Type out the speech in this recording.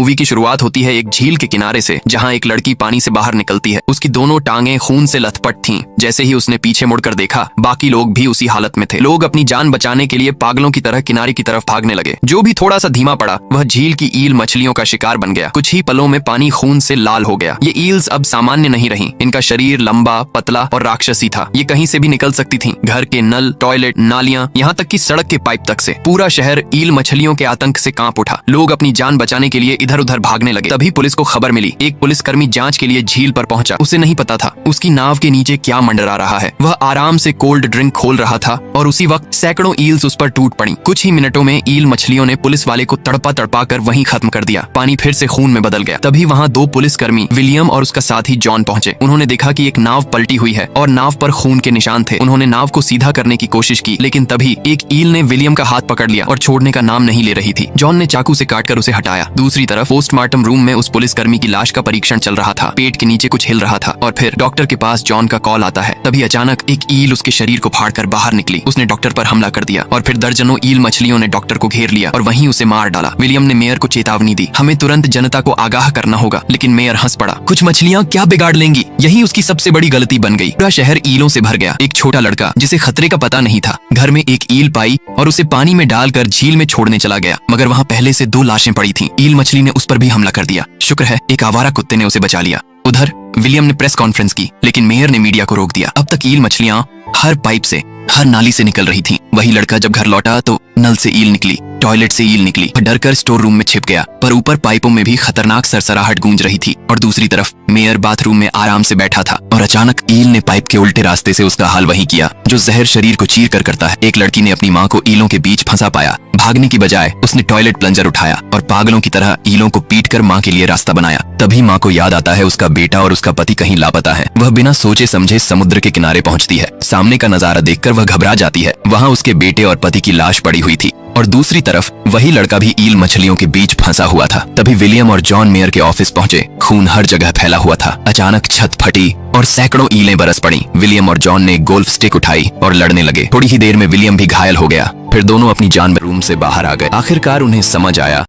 Movie की शुरुआत होती है एक झील के किनारे से, जहाँ एक लड़की पानी से बाहर निकलती है। उसकी दोनों टांगें खून से लथपथ थीं। जैसे ही उसने पीछे मुड़कर देखा, बाकी लोग भी उसी हालत में थे। लोग अपनी जान बचाने के लिए पागलों की तरह किनारे की तरफ भागने लगे। जो भी थोड़ा सा धीमा पड़ा, वह झील की ईल मछलियों का शिकार बन गया। कुछ ही पलों में पानी खून से लाल हो गया। ये ईल्स अब सामान्य नहीं रही। इनका शरीर लंबा, पतला और राक्षसी था। ये कहीं से भी निकल सकती थीं। घर के नल, टॉयलेट, नालियां, यहाँ तक कि सड़क के पाइप तक से। पूरा शहर ईल मछलियों के आतंक से कांप उठा। लोग अपनी जान बचाने के लिए इधर उधर भागने लगे। तभी पुलिस को खबर मिली। एक पुलिसकर्मी जांच के लिए झील पर पहुंचा। उसे नहीं पता था उसकी नाव के नीचे क्या मंडरा रहा है। वह आराम से कोल्ड ड्रिंक खोल रहा था और उसी वक्त सैकड़ों ईल्स उस पर टूट पड़ी। कुछ ही मिनटों में ईल मछलियों ने पुलिस वाले को तड़पा तड़पा कर वहीं खत्म कर दिया। पानी फिर से खून में बदल गया। तभी वहाँ दो पुलिसकर्मी विलियम और उसका साथी जॉन पहुंचे। उन्होंने देखा कि एक नाव पलटी हुई है और नाव पर खून के निशान थे। उन्होंने नाव को सीधा करने की कोशिश की, लेकिन तभी एक ईल ने विलियम का हाथ पकड़ लिया और छोड़ने का नाम नहीं ले रही थी। जॉन ने चाकू से काटकर उसे हटाया। दूसरी तरफ पोस्टमार्टम रूम में उस पुलिसकर्मी की लाश का परीक्षण चल रहा था। पेट के नीचे कुछ हिल रहा था और फिर डॉक्टर के पास जॉन का कॉल आता है। तभी अचानक एक ईल उसके शरीर को फाड़कर बाहर निकली। उसने डॉक्टर पर हमला कर दिया और फिर दर्जनों ईल मछलियों ने डॉक्टर को घेर लिया और वहीं उसे मार डाला। विलियम ने मेयर को चेतावनी दी, हमें तुरंत जनता को आगाह करना होगा। लेकिन मेयर हंस पड़ा, कुछ मछलियां क्या बिगाड़ लेंगी। यही उसकी सबसे बड़ी गलती बन गई। पूरा शहर ईलों से भर गया। एक छोटा लड़का जिसे खतरे का पता नहीं था, घर में एक ईल पाई और उसे पानी में डालकर झील में छोड़ने चला गया। मगर वहाँ पहले से 2 लाशें पड़ी थीं। ईल मछली ने उस पर भी हमला कर दिया। शुक्र है एक आवारा कुत्ते ने उसे बचा लिया। उधर विलियम ने प्रेस कॉन्फ्रेंस की, लेकिन मेयर ने मीडिया को रोक दिया। अब तक ईल मछलियां हर पाइप से, हर नाली से निकल रही थीं। वही लड़का जब घर लौटा तो नल से ईल निकली, टॉयलेट से ईल निकली। डरकर स्टोर रूम में छिप गया, पर ऊपर पाइपों में भी खतरनाक सरसराहट गूंज रही थी। और दूसरी तरफ मेयर बाथरूम में आराम से बैठा था और अचानक ईल ने पाइप के उल्टे रास्ते से उसका हाल वही किया जो जहर शरीर को चीर कर करता है। एक लड़की ने अपनी माँ को ईलों के बीच फंसा पाया। भागने की बजाय उसने टॉयलेट प्लंजर उठाया और पागलों की तरह ईलों को पीटकर माँ के लिए रास्ता बनाया। तभी माँ को याद आता है उसका बेटा और उसका पति कहीं लापता है। वह बिना सोचे समझे समुद्र के किनारे पहुंचती है। सामने का नजारा देखकर वह घबरा जाती है। वहाँ उसके बेटे और पति की लाश पड़ी हुई थी और दूसरी तरफ वही लड़का भी ईल मछलियों के बीच फंसा हुआ था। तभी विलियम और जॉन मेयर के ऑफिस पहुंचे। खून हर जगह फैला हुआ था। अचानक छत फटी और सैकड़ों ईलें बरस पड़ी। विलियम और जॉन ने गोल्फ स्टिक उठाई और लड़ने लगे। थोड़ी ही देर में विलियम भी घायल हो गया। फिर दोनों अपनी जान में रूम से बाहर आ गए। आखिरकार उन्हें समझ आया